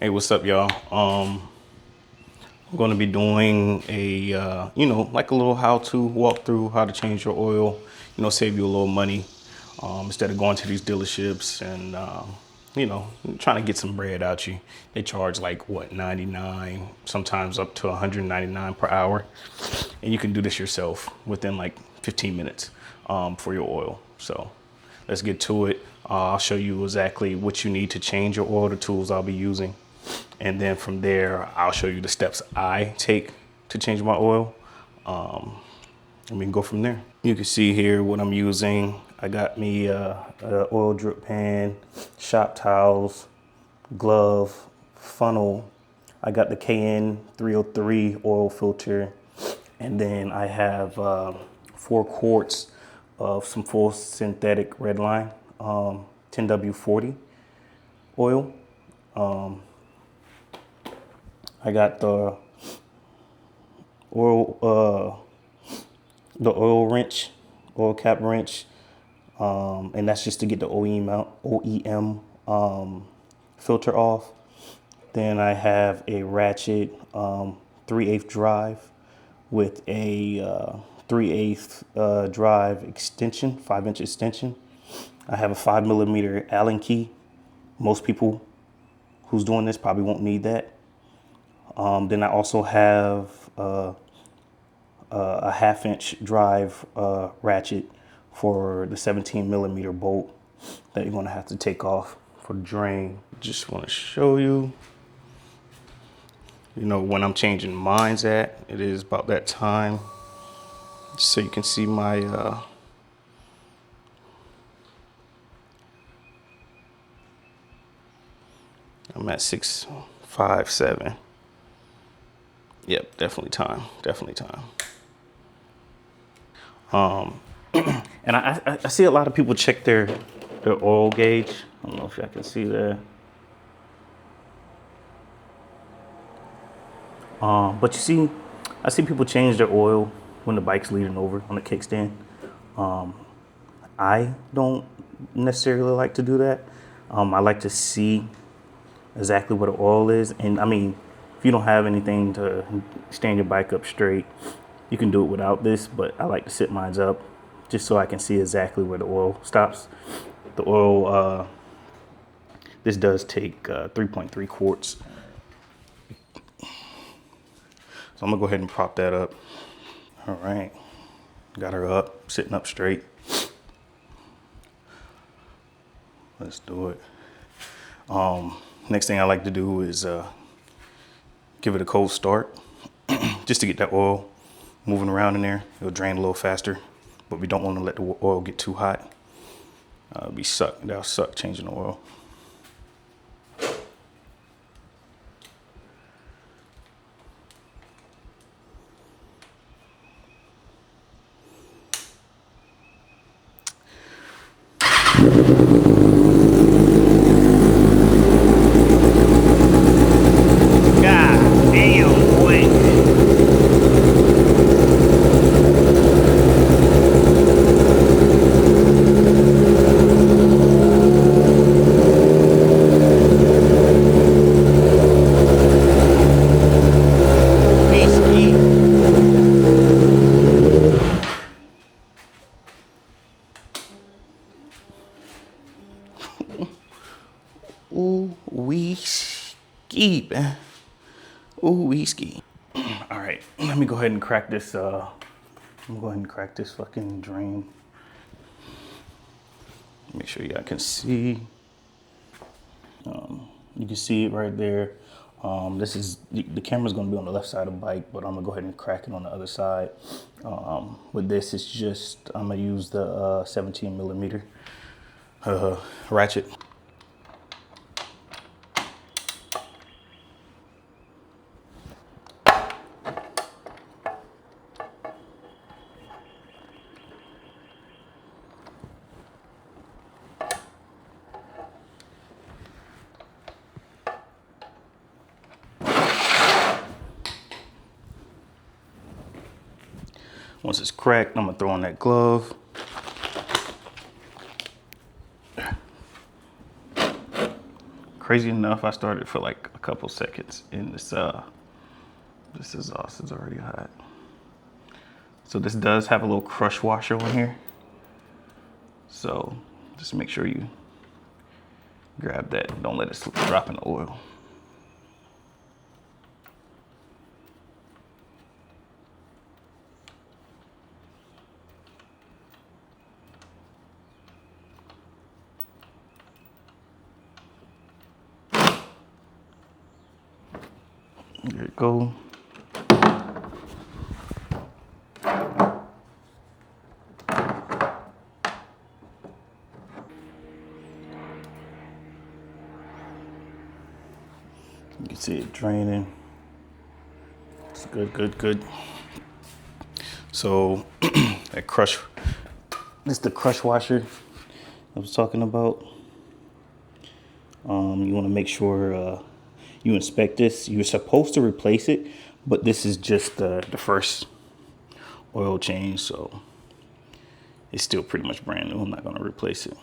Hey, what's up, y'all? I'm going to be doing a, like a little how-to walkthrough, how to change your oil, save you a little money instead of going to these dealerships and, trying to get some bread out you. They charge like, what, 99, sometimes up to 199 per hour. And you can do this yourself within like 15 minutes for your oil. So let's get to it. I'll show you exactly what you need to change your oil, the tools I'll be using. And then from there, I'll show you the steps I take to change my oil. And we can go from there. You can see here what I'm using. I got me a oil drip pan, shop towels, glove, funnel. I got the KN 303 oil filter. And then I have 4 quarts of some full synthetic redline 10W40 oil. I got the oil wrench, oil cap wrench, and that's just to get the OEM filter off. Then I have a ratchet 3/8 drive with a 3/8 drive extension, 5-inch extension. I have a 5mm Allen key. Most people who's doing this probably won't need that. Then I also have a 1/2-inch drive ratchet for the 17mm bolt that you're going to have to take off for the drain. Just want to show you, when I'm changing mines at. It is about that time. Just so you can see my I'm at 657. Yep, definitely time. And I see a lot of people check their oil gauge. I don't know if y'all can see that. But I see people change their oil when the bike's leaning over on the kickstand. I don't necessarily like to do that. I like to see exactly what the oil is. And I mean, if you don't have anything to stand your bike up straight, you can do it without this, but I like to sit mine up just so I can see exactly where the oil stops. The oil, this does take 3.3 quarts. So I'm gonna go ahead and prop that up. All right, got her up, sitting up straight. Let's do it. Next thing I like to do is give it a cold start just to get that oil moving around in there. It'll drain a little faster, but we don't want to let the oil get too hot. That'll suck changing the oil. Ooh, we ski, man. Ooh, we ski. All right, let me go ahead and crack this. I'm gonna go ahead and crack this fucking drain. Make sure you guys can see. You can see it right there. This is the camera's gonna be on the left side of the bike, but I'm gonna go ahead and crack it on the other side. With this, it's just I'm gonna use the 17mm ratchet. Once it's cracked, I'm gonna throw on that glove. crazy enough, I started for like a couple seconds, and this exhaust is already hot. So this does have a little crush washer on here. So just make sure you grab that. Don't let it drop in the oil. There you go. You can see it draining. It's good, good, good. So that crush, this is the crush washer I was talking about. You want to make sure you inspect this. You're supposed to replace it, but this is just the first oil change, so it's still pretty much brand new. I'm not going to replace it.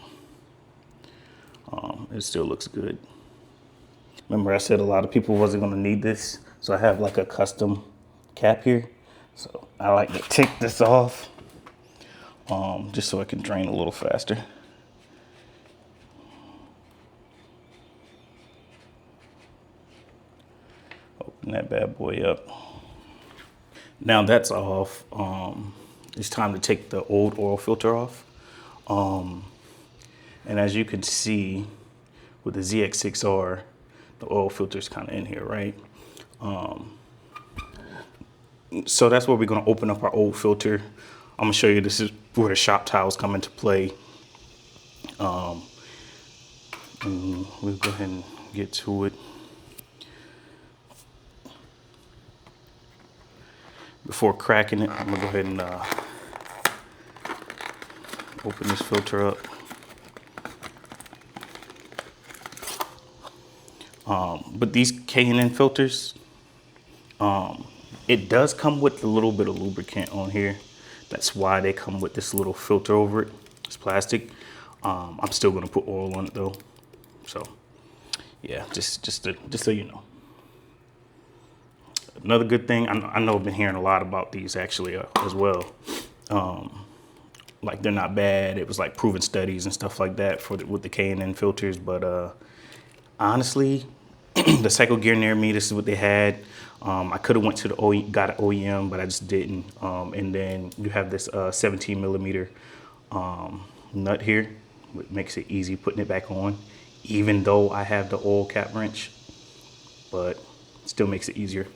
It still looks good. Remember I said a lot of people wasn't going to need this, so I have like a custom cap here. So I like to take this off just so it can drain a little faster. Open that bad boy up. Now that's off. It's time to take the old oil filter off. And as you can see with the Zx6r, the oil filter is kind of in here, right? So that's where we're going to open up our old filter. I'm going to show you this is where the shop towels come into play. And we'll go ahead and get to it. Before cracking it, I'm going to go ahead and open this filter up. But these K&N filters, it does come with a little bit of lubricant on here. That's why they come with this little filter over it. It's plastic. I'm still gonna put oil on it though. So yeah, just so you know. Another good thing, I know I've been hearing a lot about these actually as well. Like they're not bad. It was like proven studies and stuff like that with the K&N filters. But honestly, the cycle gear near me, this is what they had. I could have went to the got an OEM, but I just didn't. And then you have this 17 millimeter nut here, which makes it easy putting it back on, even though I have the oil cap wrench, but still makes it easier.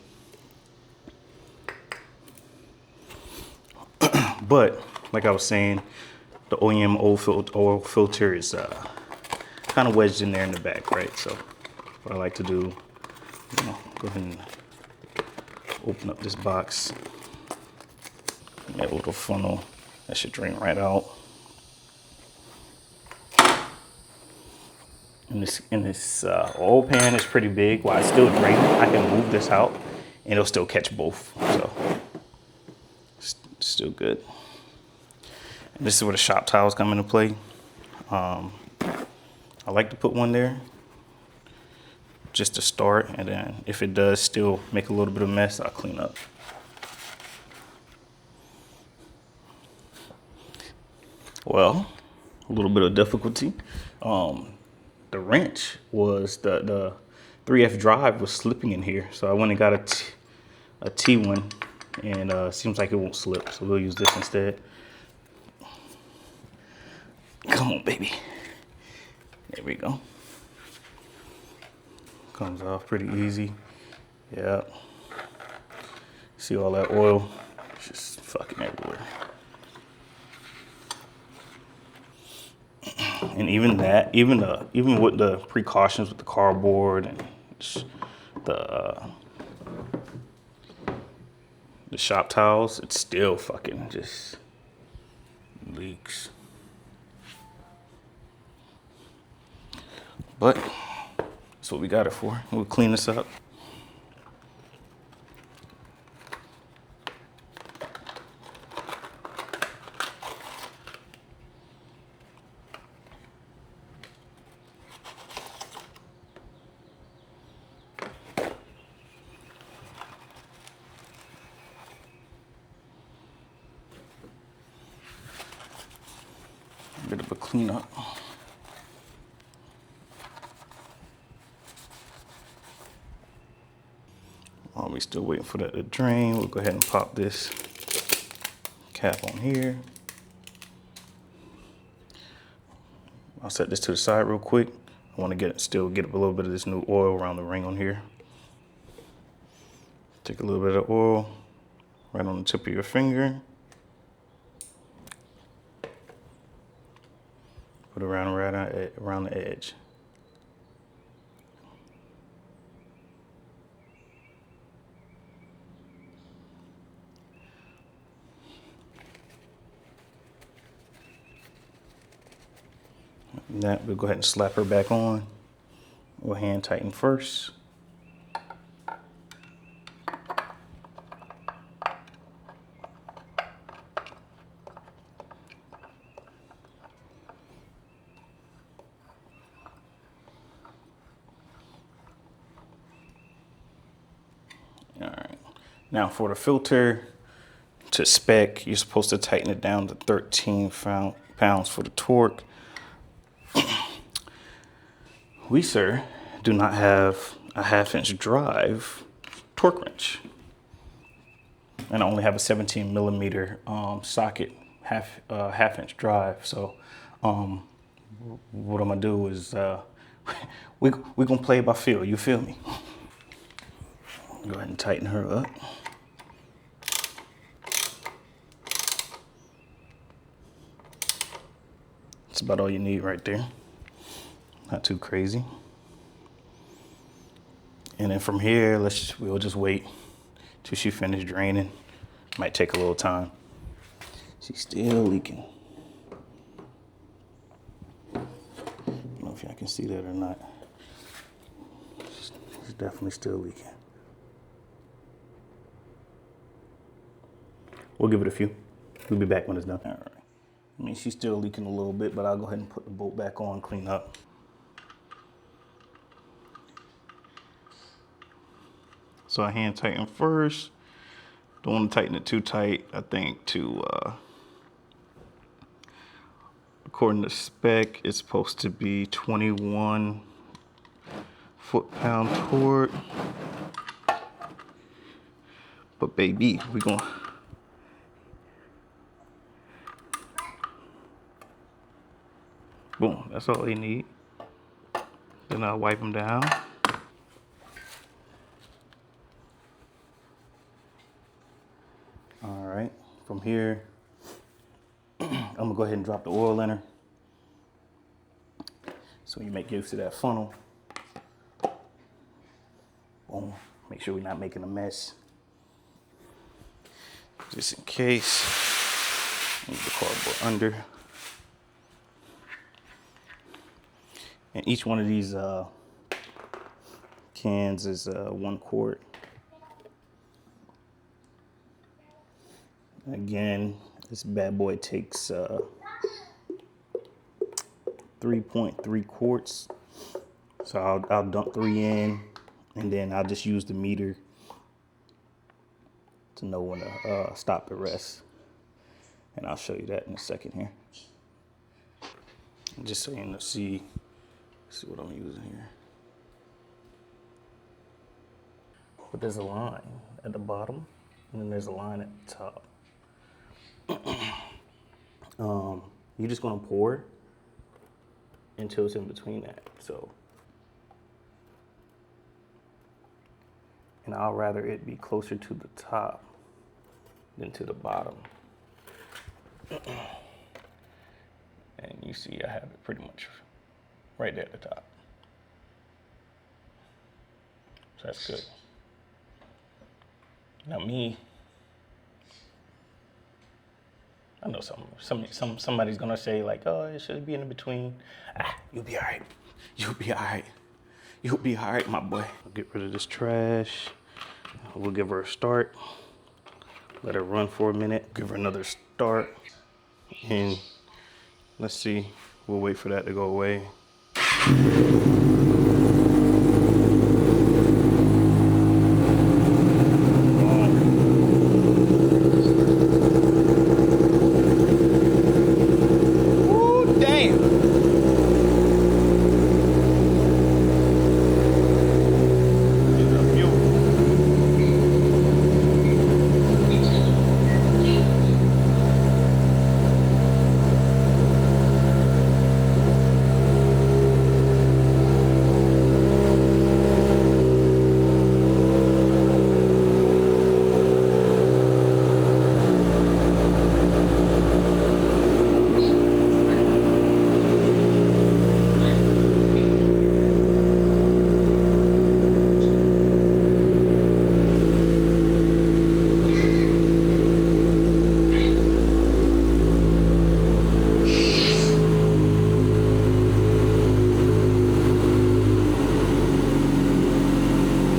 But like I was saying, the OEM oil filter is kind of wedged in there in the back, right? So what I like to do, go ahead and open up this box. That little funnel, that should drain right out. And this oil pan is pretty big. While it's still draining, I can move this out and it'll still catch both. So it's still good. And this is where the shop towels come into play. I like to put one there just to start, and then if it does still make a little bit of mess, I'll clean up. Well, a little bit of difficulty. The wrench was the 3F drive was slipping in here, so I went and got a T1, and seems like it won't slip, so we'll use this instead. Come on, baby. There we go. Comes off pretty easy. Yeah. See all that oil? It's just fucking everywhere. And even that, even with the precautions with the cardboard and the shop towels, it's still fucking just leaks. But that's what we got it for. We'll clean this up. clean up. While we still waiting for that to drain, we'll go ahead and pop this cap on here. I'll set this to the side real quick. I want to still get a little bit of this new oil around the ring on here. Take a little bit of oil right on the tip of your finger. Put it around the edge. And that, we'll go ahead and slap her back on. We'll hand tighten first. All right. Now for the filter, to spec, you're supposed to tighten it down to 13 pounds for the torque. We, sir, do not have a 1/2-inch drive torque wrench. And I only have a 17 millimeter socket, half-inch drive. So what I'm gonna do is we're gonna play it by feel, you feel me? Go ahead and tighten her up. That's about all you need right there. Not too crazy. And then from here, we'll just wait till she finishes draining. Might take a little time. She's still leaking. I don't know if y'all can see that or not. She's definitely still leaking. We'll give it a few. We'll be back when it's done. All right. I mean, she's still leaking a little bit, but I'll go ahead and put the bolt back on, clean up. So I hand tighten first. Don't want to tighten it too tight. I think according to spec, it's supposed to be 21 foot-pound torque. But baby, we're going to... Boom, that's all they need. Then I'll wipe them down. All right, from here, I'm gonna go ahead and drop the oil in her. So you make use of that funnel. Boom, make sure we're not making a mess. Just in case, move the cardboard under. And each one of these cans is 1 quart. Again, this bad boy takes 3.3 quarts. So I'll dump 3 in, and then I'll just use the meter to know when to stop the rest. And I'll show you that in a second here. Just so you know, see what I'm using here. But there's a line at the bottom, and then there's a line at the top. You're just gonna pour until it's in between that. So, and I'll rather it be closer to the top than to the bottom. And you see I have it pretty much right there at the top. So that's good. Now me, I know somebody's gonna say like, oh, it should be in between. You'll be all right. You'll be all right. You'll be all right, my boy. I'll get rid of this trash. We'll give her a start. Let her run for a minute. Give her another start. And let's see. We'll wait for that to go away.